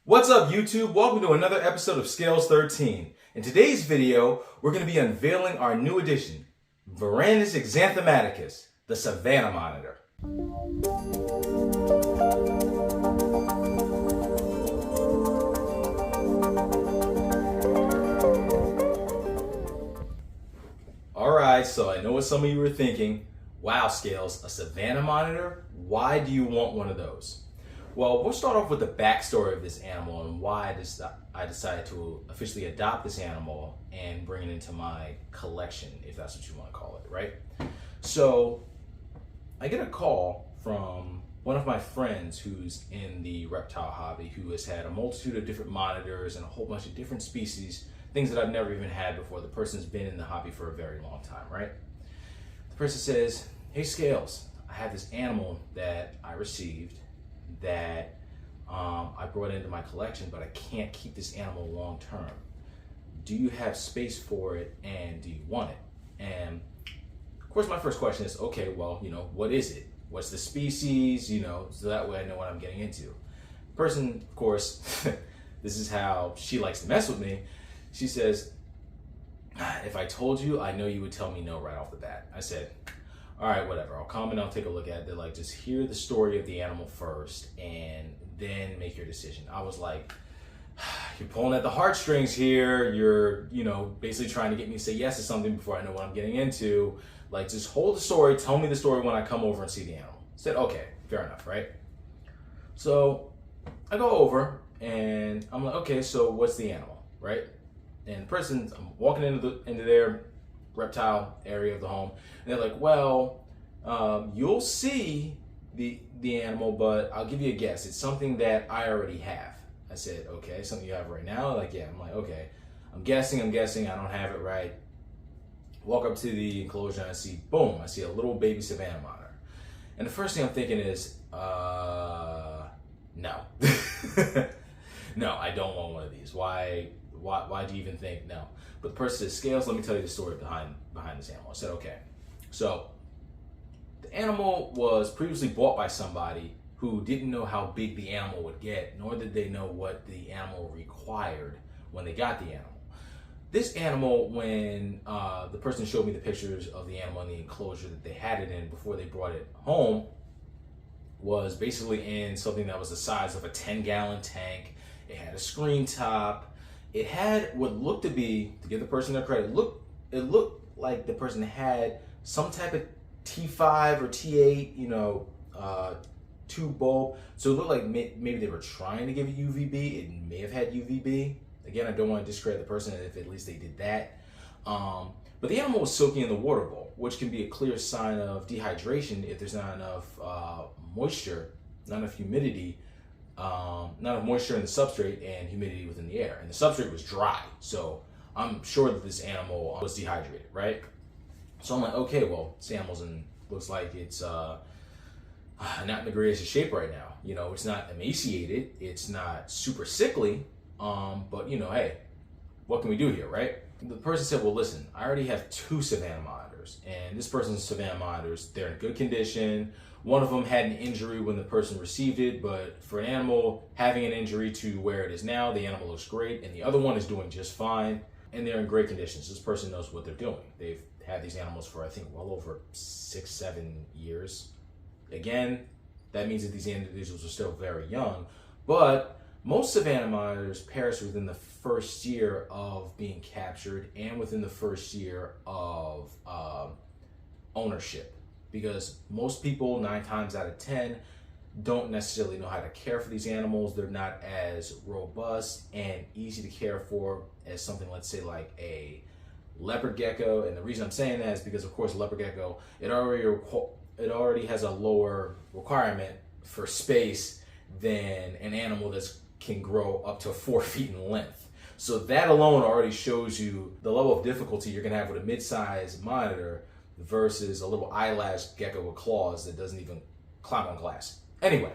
What's up, YouTube? Welcome to another episode of Scales 13. In today's video, we're going to be unveiling our new addition, Varanus exanthematicus, the Savanna Monitor. Alright, so I know what some of you were thinking. Wow, Scales, a Savanna Monitor? Why do you want one of those? Well, we'll start off with the backstory of this animal and why I decided to officially adopt this animal and bring it into my collection, if that's what you want to call it, right? So, I get a call from one of my friends who's in the reptile hobby, who has had a multitude of different monitors and a whole bunch of different species, things that I've never even had before. The person's been in the hobby for a very long time, right? The person says, "Hey Scales, I have this animal that I received that I brought into my collection, but I can't keep this animal long term. Do you have space for it, and do you want it?" And of course my first question is, okay, well, what is it? What's the species? So that way I know what I'm getting into. The person, of course, this is how she likes to mess with me. She says, "If I told you, I know you would tell me no right off the bat." I said, "All right, whatever. I'll come and I'll take a look at it." They're like, "Just hear the story of the animal first and then make your decision." I was like, "You're pulling at the heartstrings here. You're, basically trying to get me to say yes to something before I know what I'm getting into. Like, just hold the story. Tell me the story when I come over and see the animal." I said, "Okay, fair enough, right?" So I go over and I'm like, "Okay, so what's the animal, right?" And the person, I'm walking into their reptile area of the home, and they're like, "Well, you'll see the animal, but I'll give you a guess. It's something that I already have." I said, "Okay, something you have right now?" Like, "Yeah." I'm like, "Okay, I'm guessing, I don't have it right." Walk up to the enclosure and I see, boom, I see a little baby Savannah Monitor. And the first thing I'm thinking is, no. No, I don't want one of these. Why do you even think no? But the person says, "Scales, let me tell you the story behind this animal." I said, "Okay." So the animal was previously bought by somebody who didn't know how big the animal would get, nor did they know what the animal required when they got the animal. This animal, when the person showed me the pictures of the animal in the enclosure that they had it in before they brought it home, was basically in something that was the size of a 10-gallon tank. It had a screen top. It had what looked to be, to give the person their credit, it looked like the person had some type of T5 or T8, tube bulb. So it looked like maybe they were trying to give it UVB. It may have had UVB. Again, I don't want to discredit the person if at least they did that. But the animal was soaking in the water bowl, which can be a clear sign of dehydration if there's not enough moisture, not enough humidity, not enough moisture in the substrate and humidity within the air. And the substrate was dry, so I'm sure that this animal was dehydrated, right? So I'm like, okay, well, this animal's looks like it's not in the greatest of shape right now. It's not emaciated, it's not super sickly, but hey, what can we do here, right? The person said, "Well, listen, I already have 2 Savanna monitors, and this person's Savanna monitors, they're in good condition. One of them had an injury when the person received it, but for an animal having an injury to where it is now, the animal looks great, and the other one is doing just fine, and they're in great conditions. This person knows what they're doing. They've had these animals for, I think, well over 6-7 years. Again, that means that these individuals are still very young, but most Savanna monitors perish within the first year of being captured and within the first year of ownership, because most people, 9 times out of 10, don't necessarily know how to care for these animals. They're not as robust and easy to care for as something, let's say, like a leopard gecko. And the reason I'm saying that is because, of course, leopard gecko, it already has a lower requirement for space than an animal that can grow up to 4 feet in length. So that alone already shows you the level of difficulty you're gonna have with a mid-sized monitor versus a little eyelash gecko with claws that doesn't even climb on glass. Anyway,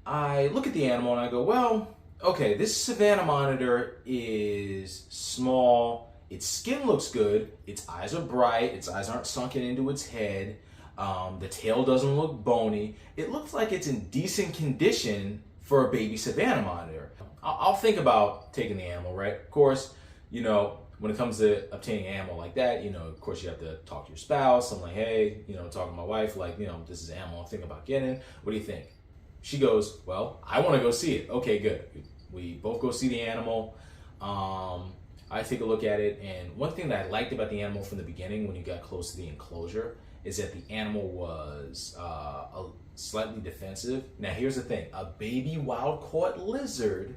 I look at the animal and I go, well, okay, this Savanna Monitor is small, its skin looks good, its eyes are bright, its eyes aren't sunken into its head, the tail doesn't look bony. It looks like it's in decent condition for a baby Savanna Monitor. I'll think about taking the animal, right? Of course, you know, when it comes to obtaining an animal like that, you know, of course you have to talk to your spouse. I'm like, hey, you know, talking to my wife, like, you know, this is an animal I'm thinking about getting. What do you think? She goes, well, I want to go see it. Okay, good. We both go see the animal. I take a look at it, and one thing that I liked about the animal from the beginning when you got close to the enclosure is that the animal was slightly defensive. Now, here's the thing. A baby wild-caught lizard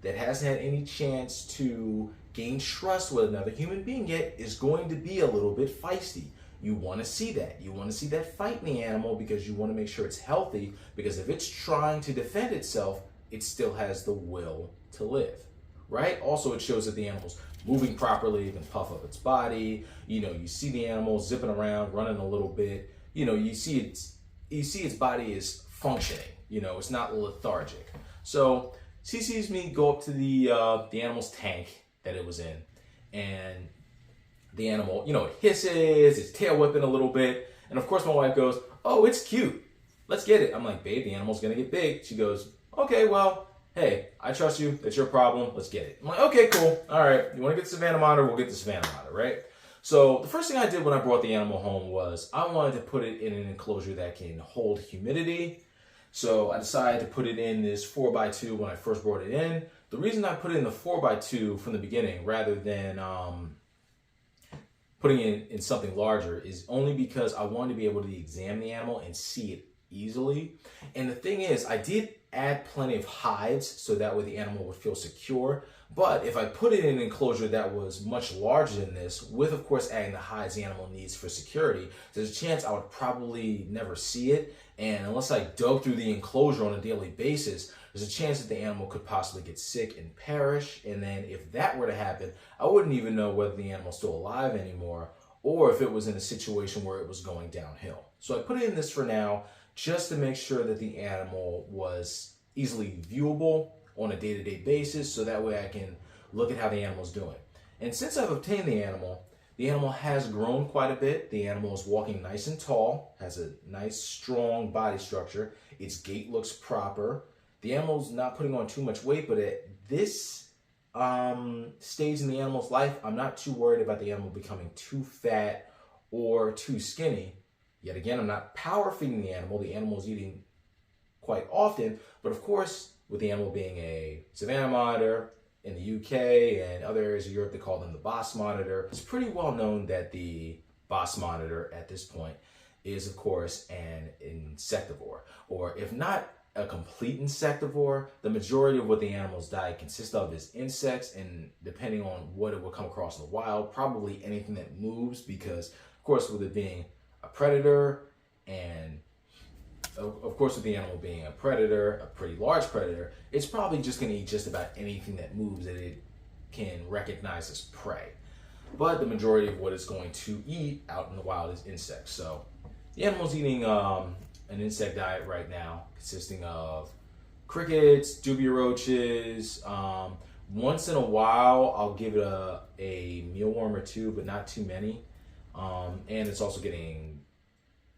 that hasn't had any chance to gain trust with another human being yet is going to be a little bit feisty. You want to see that. You want to see that fight in the animal because you want to make sure it's healthy, because if it's trying to defend itself, it still has the will to live, right? Also, it shows that the animal's moving properly, it can puff up its body. You know, you see the animal zipping around, running a little bit. You know, you see its body is functioning. You know, it's not lethargic. So she sees me go up to the animal's tank that it was in, and the animal, you know, it hisses, its tail whipping a little bit, and of course my wife goes, "Oh, it's cute. Let's get it." I'm like, "Babe, the animal's gonna get big." She goes, "Okay, well, hey, I trust you. That's your problem. Let's get it." I'm like, "Okay, cool. All right. You want to get the Savanna Monitor? We'll get the Savanna Monitor, right?" So the first thing I did when I brought the animal home was I wanted to put it in an enclosure that can hold humidity. So I decided to put it in this 4x2 when I first brought it in. The reason I put it in the 4x2 from the beginning rather than putting it in something larger is only because I wanted to be able to examine the animal and see it easily. And the thing is, I did add plenty of hides so that way the animal would feel secure. But if I put it in an enclosure that was much larger than this, with of course adding the hides the animal needs for security, there's a chance I would probably never see it. And unless I dug through the enclosure on a daily basis, there's a chance that the animal could possibly get sick and perish. And then if that were to happen, I wouldn't even know whether the animal's still alive anymore or if it was in a situation where it was going downhill. So I put it in this for now just to make sure that the animal was easily viewable on a day-to-day basis, so that way I can look at how the animal's doing. And since I've obtained the animal has grown quite a bit. The animal is walking nice and tall, has a nice strong body structure. Its gait looks proper. The animal's not putting on too much weight, but at this stage in the animal's life, I'm not too worried about the animal becoming too fat or too skinny. Yet again, I'm not power feeding the animal. The animal is eating quite often, but of course, with the animal being a Savannah Monitor in the UK and other areas of Europe, they call them the Boss Monitor. It's pretty well known that the Boss Monitor at this point is, of course, an insectivore, or if not a complete insectivore, the majority of what the animal's diet consists of is insects, and depending on what it will come across in the wild, probably anything that moves, because, of course, with it being a predator and of course, with the animal being a predator, a pretty large predator, it's probably just going to eat just about anything that moves that it can recognize as prey. But the majority of what it's going to eat out in the wild is insects. So the animal's eating an insect diet right now, consisting of crickets, dubia roaches. Once in a while, I'll give it a mealworm or two, but not too many. And it's also getting...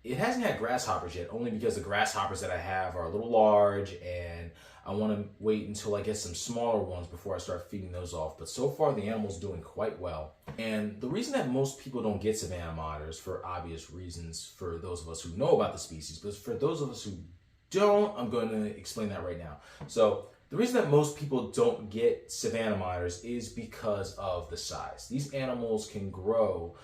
It hasn't had grasshoppers yet, only because the grasshoppers that I have are a little large, and I want to wait until I get some smaller ones before I start feeding those off. But so far, the animal's doing quite well. And the reason that most people don't get Savannah Monitors, for obvious reasons, for those of us who know about the species, but for those of us who don't, I'm going to explain that right now. So the reason that most people don't get Savannah Monitors is because of the size. These animals can grow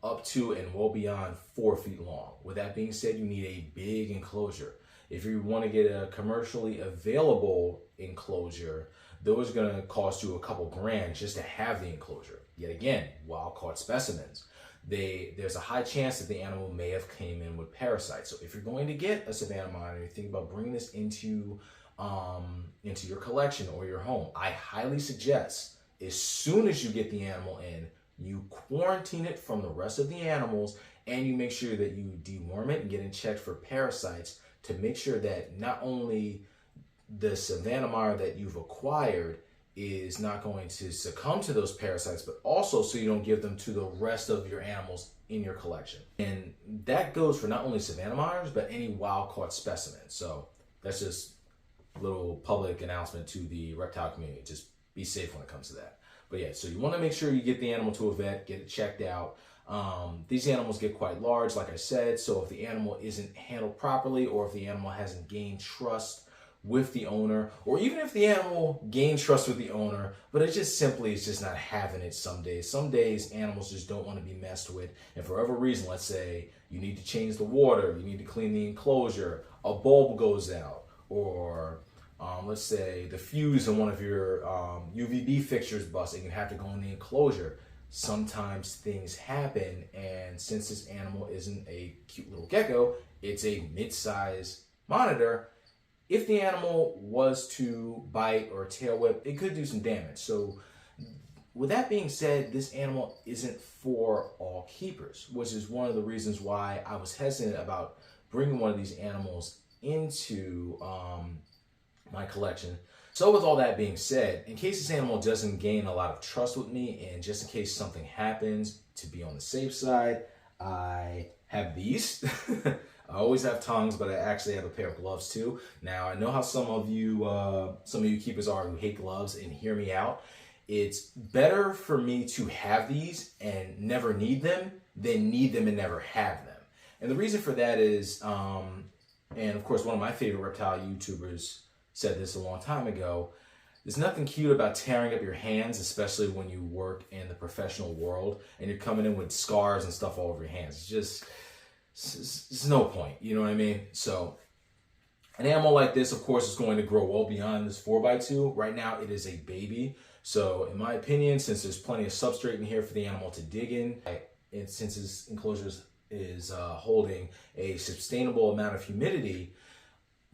up to and well beyond 4 feet long. With that being said, you need a big enclosure. If you want to get a commercially available enclosure, those are going to cost you a couple grand just to have the enclosure. Yet again, wild-caught specimens. There's a high chance that the animal may have came in with parasites. So if you're going to get a Savannah Monitor, think about bringing this into your collection or your home. I highly suggest, as soon as you get the animal in, you quarantine it from the rest of the animals, and you make sure that you deworm it and get it checked for parasites to make sure that not only the Savannah Monitor that you've acquired is not going to succumb to those parasites, but also so you don't give them to the rest of your animals in your collection. And that goes for not only Savannah Monitors, but any wild-caught specimen. So that's just little public announcement to the reptile community. Just be safe when it comes to that. But yeah, so you want to make sure you get the animal to a vet, get it checked out. These animals get quite large, like I said, so if the animal isn't handled properly, or if the animal hasn't gained trust with the owner, or even if the animal gains trust with the owner, but it just simply is just not having it some days. Some days animals just don't want to be messed with, and for whatever reason, let's say you need to change the water, you need to clean the enclosure, a bulb goes out, or let's say the fuse in one of your UVB fixtures busts and you have to go in the enclosure. Sometimes things happen, and since this animal isn't a cute little gecko, it's a mid-size monitor. If the animal was to bite or tail whip, it could do some damage. So with that being said, this animal isn't for all keepers, which is one of the reasons why I was hesitant about bringing one of these animals into my collection. So with all that being said, in case this animal doesn't gain a lot of trust with me, and just in case something happens, to be on the safe side, I have these. I always have tongues, but I actually have a pair of gloves too. Now, I know how some of you keepers are who hate gloves, and hear me out. It's better for me to have these and never need them than need them and never have them. And the reason for that is, and of course, one of my favorite reptile YouTubers said this a long time ago, there's nothing cute about tearing up your hands, especially when you work in the professional world and you're coming in with scars and stuff all over your hands. It's no point, you know what I mean? So an animal like this, of course, is going to grow well beyond this 4x2. Right now, it is a baby. So in my opinion, since there's plenty of substrate in here for the animal to dig in, and since this enclosure is holding a sustainable amount of humidity,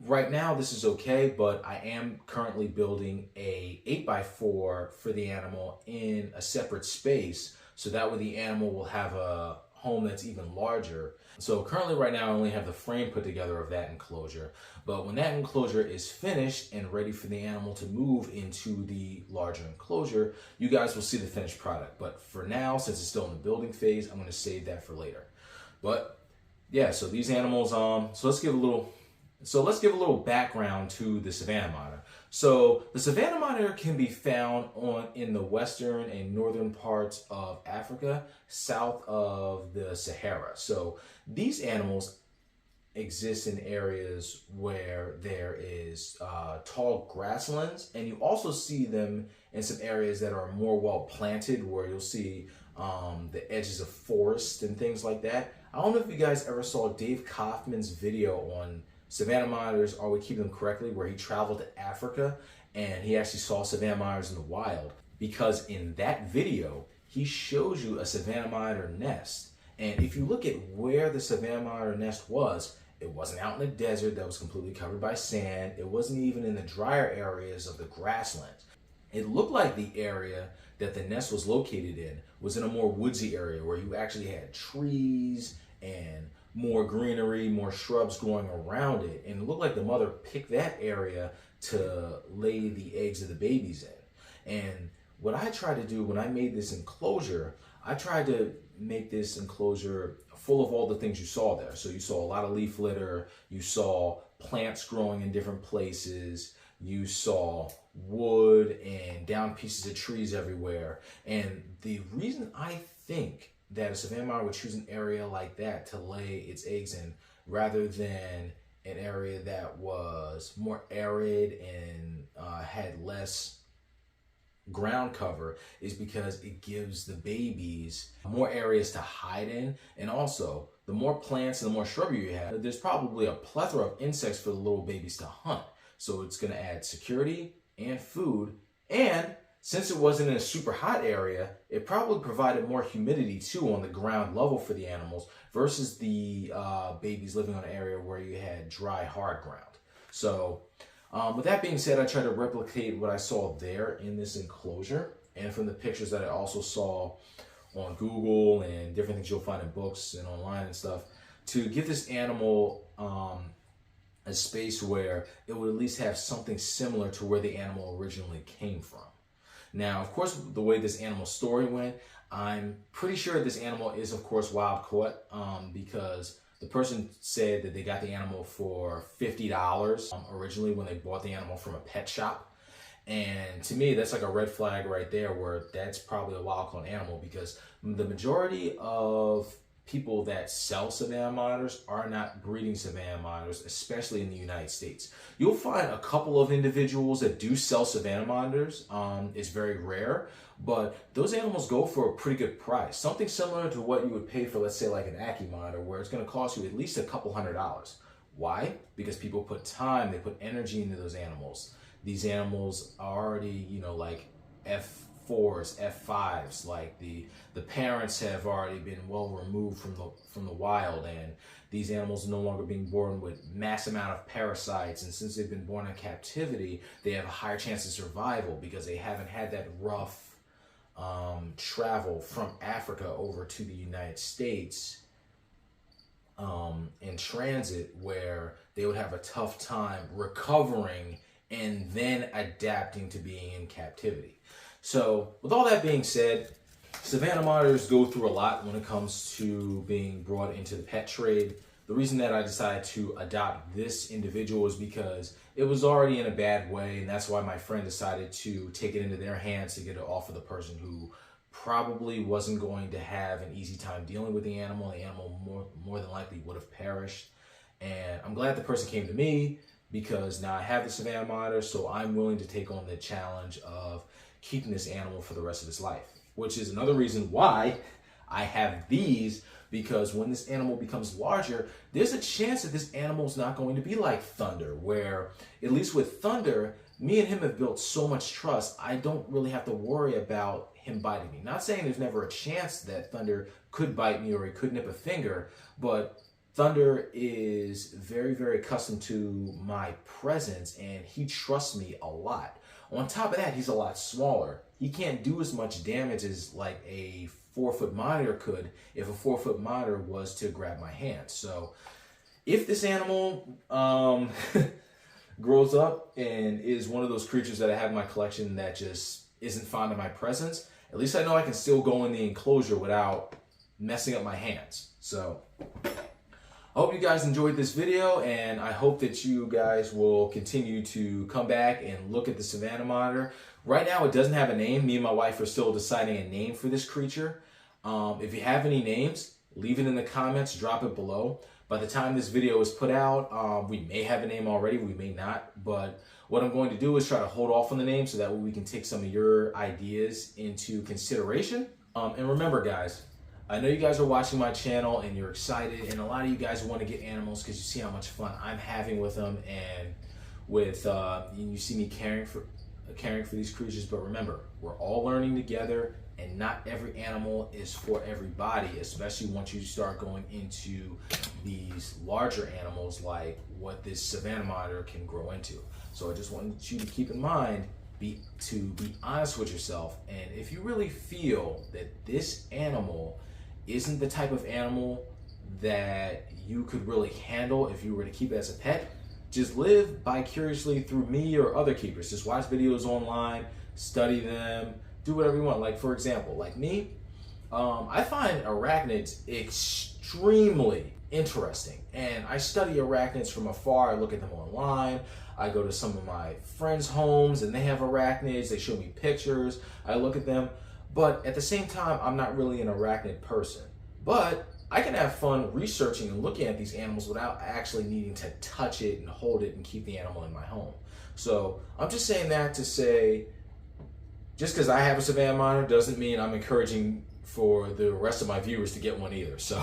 right now this is okay, but I am currently building a 8x4 for the animal in a separate space, so that way the animal will have a home that's even larger. So currently right now I only have the frame put together of that enclosure, but when that enclosure is finished and ready for the animal to move into the larger enclosure, you guys will see the finished product. But for now, since it's still in the building phase, I'm going to save that for later. But yeah, so these animals, so let's give a little background to the Savannah Monitor. So the Savannah Monitor can be found in the western and northern parts of Africa, south of the Sahara. So these animals exist in areas where there is tall grasslands, and you also see them in some areas that are more well planted, where you'll see the edges of forest and things like that. I don't know if you guys ever saw Dave Kaufman's video on Savannah monitors, Are We Keeping Them Correctly, where he traveled to Africa and he actually saw Savannah monitors in the wild, because in that video he shows you a Savannah monitor nest, and if you look at where the Savannah monitor nest was, it wasn't out in the desert that was completely covered by sand. It wasn't even in the drier areas of the grasslands. It looked like the area that the nest was located in was in a more woodsy area where you actually had trees and more greenery, more shrubs growing around it. And it looked like the mother picked that area to lay the eggs of the babies in. And what I tried to do when I made this enclosure, I tried to make this enclosure full of all the things you saw there. So you saw a lot of leaf litter, you saw plants growing in different places, you saw wood and down pieces of trees everywhere. And the reason I think that a Savannah monitor would choose an area like that to lay its eggs in, rather than an area that was more arid and had less ground cover, is because it gives the babies more areas to hide in. And also, the more plants and the more shrubbery you have, there's probably a plethora of insects for the little babies to hunt. So it's going to add security and food, and since it wasn't in a super hot area, it probably provided more humidity too on the ground level for the animals, versus the babies living on an area where you had dry, hard ground. So with that being said, I tried to replicate what I saw there in this enclosure, and from the pictures that I also saw on Google and different things you'll find in books and online and stuff, to give this animal a space where it would at least have something similar to where the animal originally came from. Now, of course, the way this animal story went, I'm pretty sure this animal is, of course, wild caught, because The person said that they got the animal for $50 originally when they bought the animal from a pet shop. And to me, that's like a red flag right there, where that's probably a wild caught animal, because the majority of people that sell Savannah monitors are not breeding Savannah monitors, especially in the United States. You'll find a couple of individuals that do sell Savannah monitors. It's very rare, but those animals go for a pretty good price. Something similar to what you would pay for, let's say, like an Ackie monitor, where it's going to cost you at least a couple $100s. Why? Because people put time, they put energy into those animals. These animals are already, you know, like F4s, F5s, like the parents have already been well removed from the wild, and these animals are no longer being born with mass amount of parasites, and since they've been born in captivity, they have a higher chance of survival because they haven't had that rough travel from Africa over to the United States in transit, where they would have a tough time recovering and then adapting to being in captivity. So with all that being said, Savannah monitors go through a lot when it comes to being brought into the pet trade. The reason that I decided to adopt this individual is because it was already in a bad way, and that's why my friend decided to take it into their hands to get it off of the person who probably wasn't going to have an easy time dealing with the animal. The animal more than likely would have perished. And I'm glad the person came to me, because now I have the Savannah monitor, so I'm willing to take on the challenge of keeping this animal for the rest of its life, which is another reason why I have these, because when this animal becomes larger, there's a chance that this animal is not going to be like Thunder, where at least with Thunder, me and him have built so much trust, I don't really have to worry about him biting me. Not saying there's never a chance that Thunder could bite me or he could nip a finger, but Thunder is very, very accustomed to my presence, and he trusts me a lot. On top of that, he's a lot smaller. He can't do as much damage as like a 4-foot monitor could if a 4-foot monitor was to grab my hand. So if this animal grows up and is one of those creatures that I have in my collection that just isn't fond of my presence, at least I know I can still go in the enclosure without messing up my hands. So I hope you guys enjoyed this video, and I hope that you guys will continue to come back and look at the Savannah Monitor. Right now, it doesn't have a name. Me and my wife are still deciding a name for this creature. If you have any names, leave it in the comments, drop it below. By the time this video is put out, we may have a name already, we may not, but what I'm going to do is try to hold off on the name so that way we can take some of your ideas into consideration. And remember, guys, I know you guys are watching my channel and you're excited, and a lot of you guys want to get animals because you see how much fun I'm having with them, and with you see me caring for these creatures. But remember, we're all learning together, and not every animal is for everybody, especially once you start going into these larger animals like what this Savannah Monitor can grow into. So I just wanted you to keep in mind to be honest with yourself, and if you really feel that this animal isn't the type of animal that you could really handle if you were to keep it as a pet, just live vicariously through me or other keepers. Just watch videos online, study them, do whatever you want. Like, for example, like me, I find arachnids extremely interesting, and I study arachnids from afar. I look at them online. I go to some of my friends' homes and they have arachnids. They show me pictures. I look at them. But at the same time, I'm not really an arachnid person. But I can have fun researching and looking at these animals without actually needing to touch it and hold it and keep the animal in my home. So I'm just saying that to say, just because I have a Savannah Monitor doesn't mean I'm encouraging for the rest of my viewers to get one either. So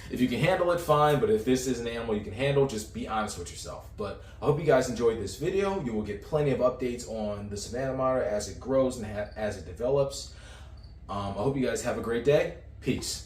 if you can handle it, fine. But if this is an animal you can handle, just be honest with yourself. But I hope you guys enjoyed this video. You will get plenty of updates on the Savannah Monitor as it grows and as it develops. I hope you guys have a great day. Peace.